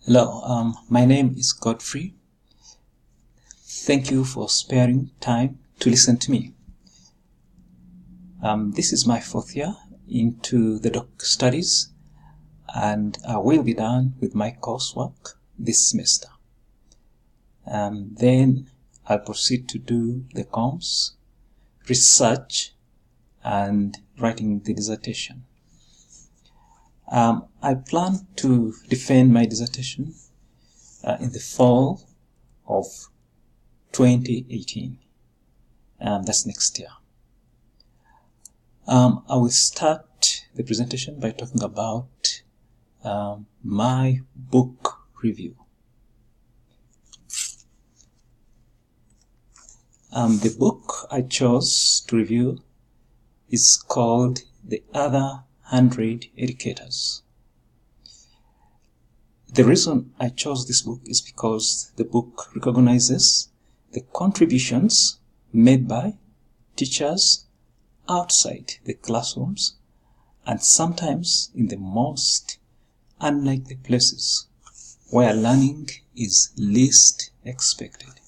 Hello, my name is Godfrey. Thank you for sparing time to listen to me. This is my 4th year into the doc studies, and I will be done with my coursework this semester. Then I'll proceed to do the comms, research, and writing the dissertation. I plan to defend my dissertation in the fall of 2018. That's next year. I will start the presentation by talking about my book review. The book I chose to review is called The Other 100 Educators. The reason I chose this book is because the book recognizes the contributions made by teachers outside the classrooms and sometimes in the most unlikely places where learning is least expected.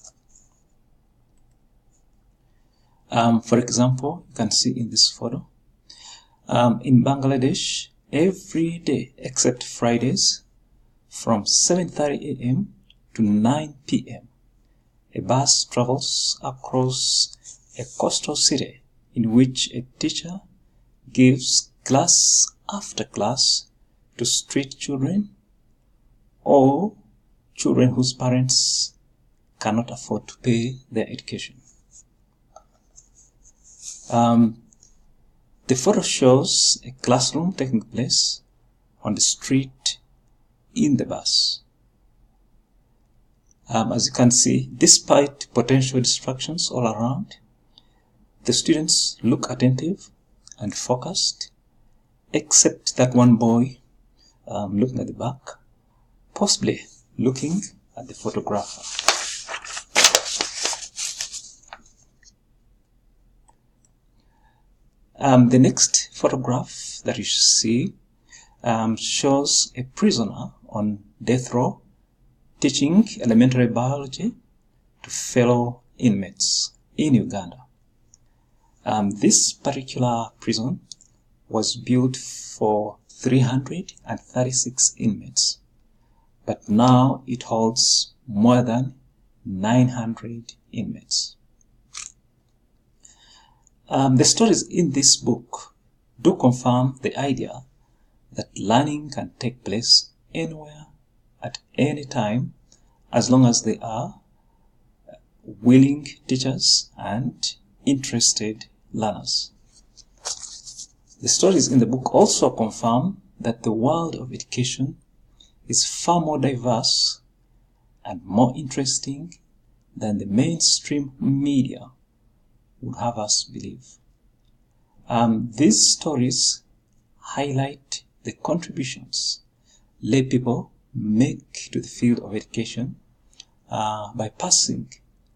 For example, you can see in this photo, in Bangladesh, every day except Fridays, from 7:30 a.m. to 9 p.m., a bus travels across a coastal city in which a teacher gives class after class to street children or children whose parents cannot afford to pay their education. The photo shows a classroom taking place on the street in the bus. As you can see, despite potential distractions all around, the students look attentive and focused, except that one boy looking at the back, possibly looking at the photographer. The next photograph that you see shows a prisoner on death row teaching elementary biology to fellow inmates in Uganda. This particular prison was built for 336 inmates, but now it holds more than 900 inmates. The stories in this book do confirm the idea that learning can take place anywhere, at any time, as long as there are willing teachers and interested learners. The stories in the book also confirm that the world of education is far more diverse and more interesting than the mainstream media would have us believe. These stories highlight the contributions lay people make to the field of education by passing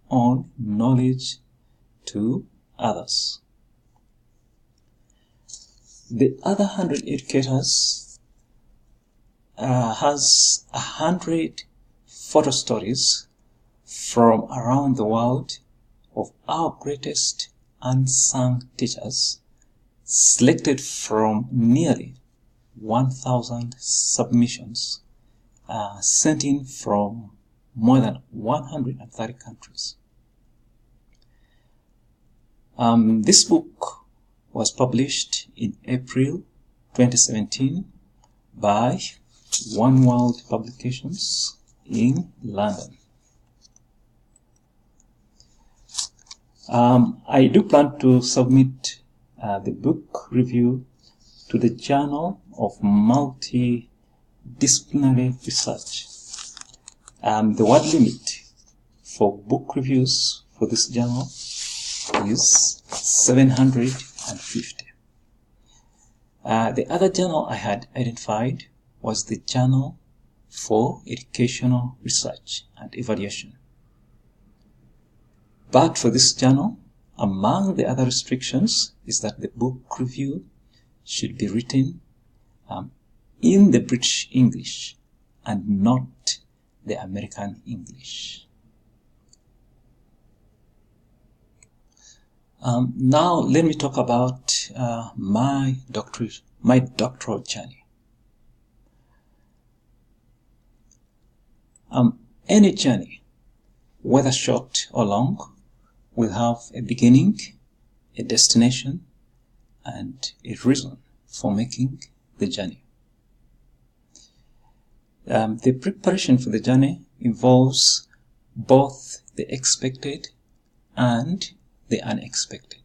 on knowledge to others. The Other 100 Educators has 100 photo stories from around the world of our greatest unsung teachers, selected from nearly 1,000 submissions sent in from more than 130 countries. This book was published in April 2017 by One World Publications in London. I do plan to submit the book review to the Journal of Multidisciplinary Research. The word limit for book reviews for this journal is 750. The other journal I had identified was the Journal for Educational Research and Evaluation. But for this journal, among the other restrictions is that the book review should be written in the British English and not the American English. Now let me talk about my doctoral journey. Any journey, whether short or long, will have a beginning, a destination, and a reason for making the journey. The preparation for the journey involves both the expected and the unexpected.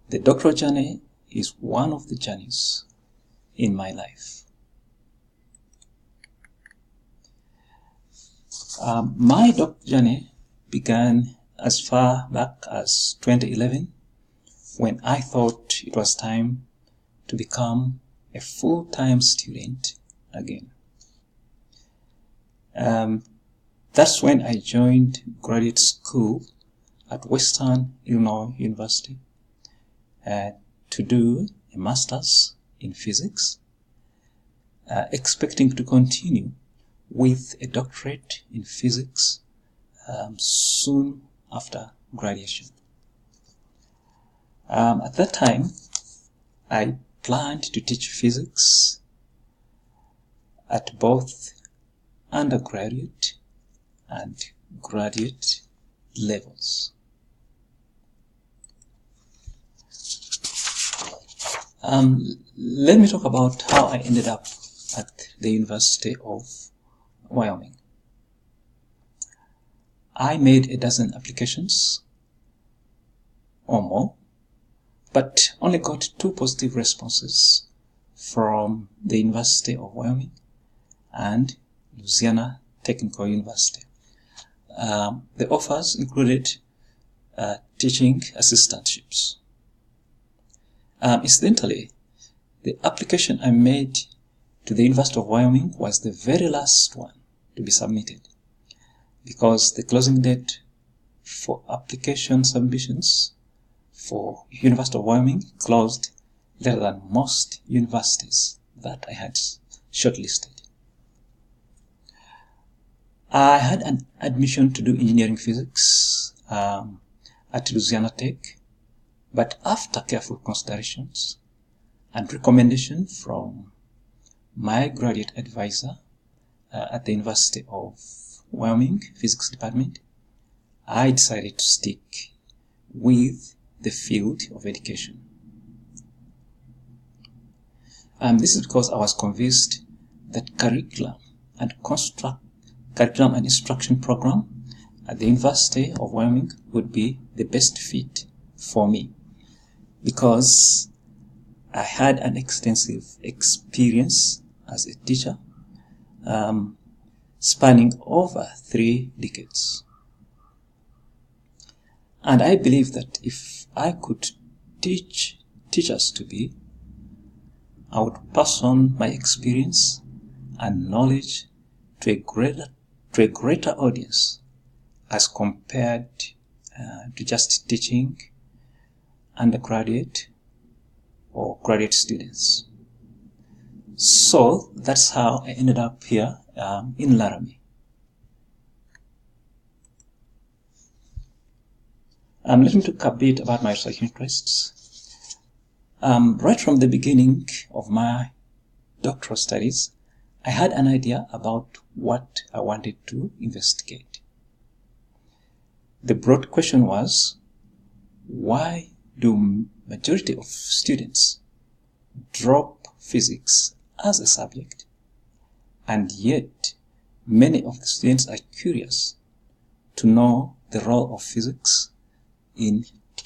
The doctoral journey is one of the journeys in my life. My doctoral journey began as far back as 2011, when I thought it was time to become a full-time student again. That's when I joined graduate school at Western Illinois University to do a master's in physics, expecting to continue with a doctorate in physics soon after graduation. At that time, I planned to teach physics at both undergraduate and graduate levels. Let me talk about how I ended up at the University of Wyoming. I made a dozen applications or more, but only got 2 positive responses from the University of Wyoming and Louisiana Technical University. The offers included teaching assistantships. Incidentally, the application I made to the University of Wyoming was the very last one to be submitted, because the closing date for application submissions for University of Wyoming closed later than most universities that I had shortlisted. I had an admission to do engineering physics at Louisiana Tech, but after careful considerations and recommendation from my graduate advisor at the University of Wyoming Physics Department, I decided to stick with the field of education. This is because I was convinced that curriculum and instruction program at the University of Wyoming would be the best fit for me, because I had an extensive experience as a teacher, spanning over 3 decades. And I believe that if I could teach teachers to be, I would pass on my experience and knowledge to a greater audience as compared to just teaching undergraduate or graduate students. So that's how I ended up here in Laramie. Let me talk a bit about my research interests. Right from the beginning of my doctoral studies, I had an idea about what I wanted to investigate. The broad question was, why do majority of students drop physics as a subject, and yet many of the students are curious to know the role of physics in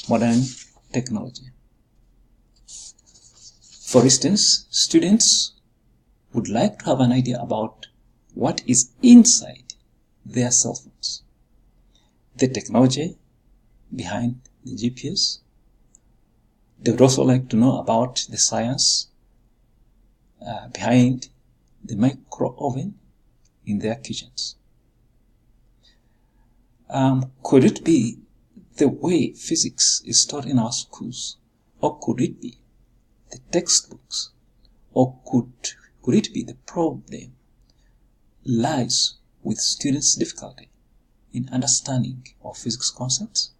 modern technology? For instance, students would like to have an idea about what is inside their cell phones, the technology behind the GPS. They would also like to know about the science behind the micro oven in their kitchens. Could it be the way physics is taught in our schools, or could it be the textbooks, or could it be the problem lies with students' difficulty in understanding of physics concepts?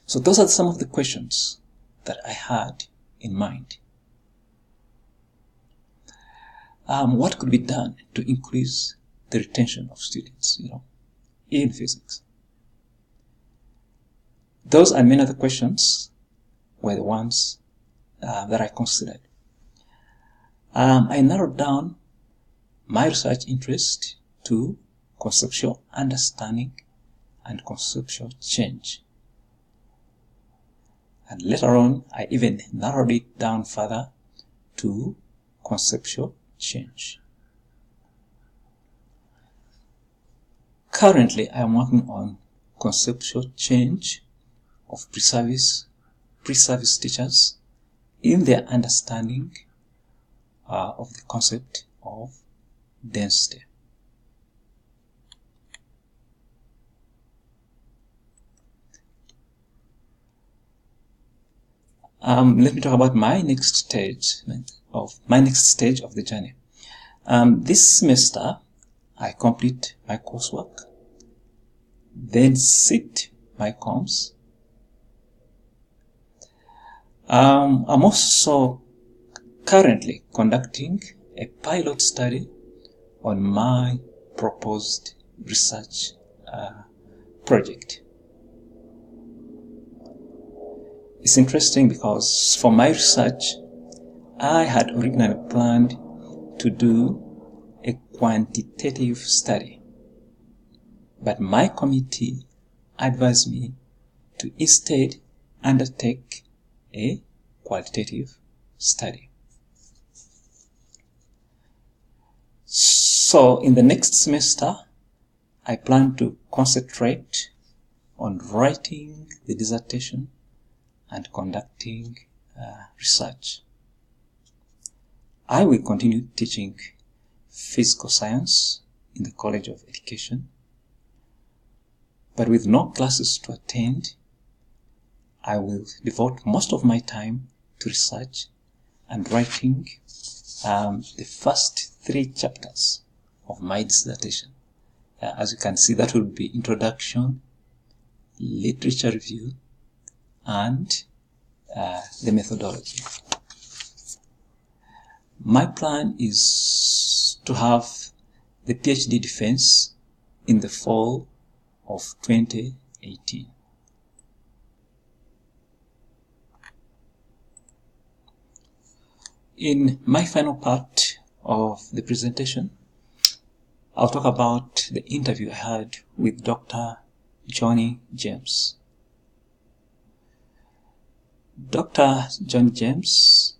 So those are some of the questions that I had in mind. What could be done to increase the retention of students, in physics? Those and many other questions were the ones that I considered. I narrowed down my research interest to conceptual understanding and conceptual change. And later on, I even narrowed it down further to conceptual change. Currently, I am working on conceptual change of pre-service teachers in their understanding of the concept of density. Let me talk about my next stage of the journey. This semester, I complete my coursework, then sit my comms. I'm also currently conducting a pilot study on my proposed research project. It's interesting because for my research, I had originally planned to do a quantitative study, but my committee advised me to instead undertake a qualitative study. So in the next semester, I plan to concentrate on writing the dissertation and conducting research. I will continue teaching physical science in the College of Education, but with no classes to attend, I will devote most of my time to research and writing the first 3 chapters of my dissertation. As you can see, that will be introduction, literature review, and the methodology. My plan is to have the PhD defense in the fall of 2018. In my final part of the presentation, I'll talk about the interview I had with Dr. Johnny James. Dr. Johnny James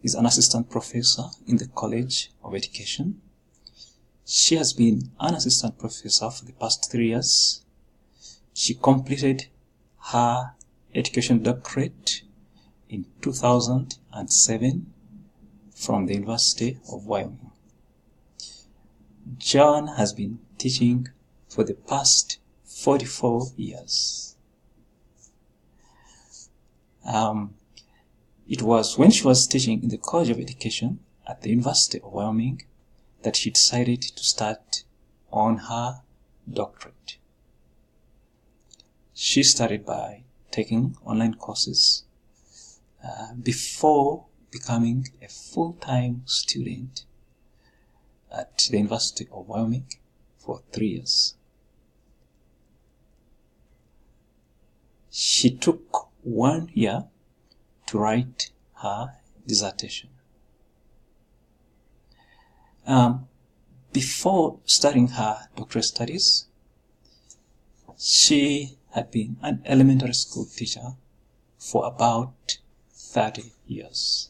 is an assistant professor in the College of Education. She has been an assistant professor for the past 3 years. She completed her education doctorate in 2007 from the University of Wyoming. John has been teaching for the past 44 years. It was when she was teaching in the College of Education at the University of Wyoming that she decided to start on her doctorate. She started by taking online courses before becoming a full-time student at the University of Wyoming for 3 years. She took 1 year to write her dissertation. Before starting her doctoral studies, she had been an elementary school teacher for about 30 years.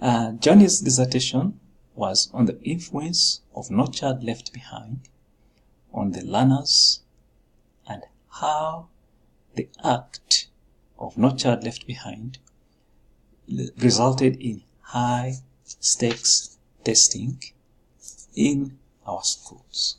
Johnny's dissertation was on the influence of No Child Left Behind on the learners and how the act of No Child Left Behind resulted in high stakes testing in our schools.